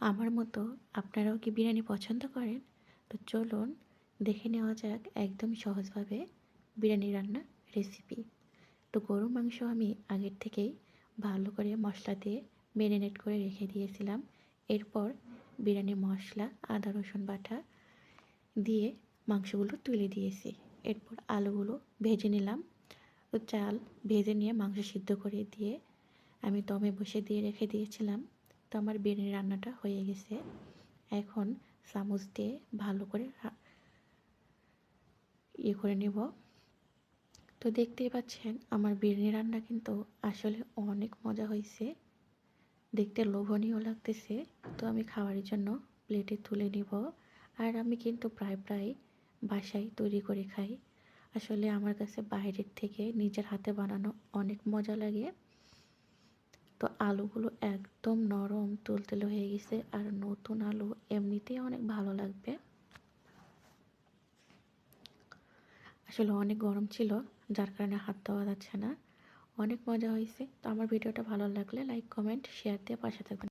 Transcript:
আমার মতো আপনারাও কি বিরিয়ানি পছন্দ করেন? তো চলুন দেখে নেওয়া যাক একদম সহজভাবে বিরিয়ানি রান্নার রেসিপি। তো গরুর মাংস আমি আগের থেকেই ভালো করে মশলা দিয়ে ম্যারিনেট করে রেখে দিয়েছিলাম। এরপর বিরিয়ানি মশলা, আদা রসুন বাটা দিয়ে মাংসগুলো তুলে দিয়েছি। এরপর আলুগুলো ভেজে নিলাম। তো চাল ভেজে নিয়ে মাংস সিদ্ধ করে দিয়ে আমি দমে বসে দিয়ে রেখে দিয়েছিলাম। তো আমার বিরিয়ানি রান্নাটা হয়ে গেছে। এখন চামচ দিয়ে ভালো করে করে নেব। তো দেখতেই পাচ্ছেন আমার বিরিয়ানি রান্না কিন্তু আসলে অনেক মজা হয়েছে, দেখতে লোভনীয় লাগতেছে। তো আমি খাওয়ার জন্য প্লেটে তুলে নিব। আর আমি কিন্তু প্রায় বাসায় তৈরি করে খাই। আসলে আমার কাছে বাইরের থেকে নিজের হাতে বানানো অনেক মজা লাগে। তো আলুগুলো একদম নরম তুলতুলে হয়ে গেছে, আর নতুন আলু এমনিতেই অনেক ভালো লাগবে। আসলে অনেক গরম ছিল, যার কারণে হাত দেওয়া যাচ্ছে না। অনেক মজা হয়েছে। তো আমার ভিডিওটা ভালো লাগলে লাইক, কমেন্ট, শেয়ার দিয়ে পাশে থাকবেন।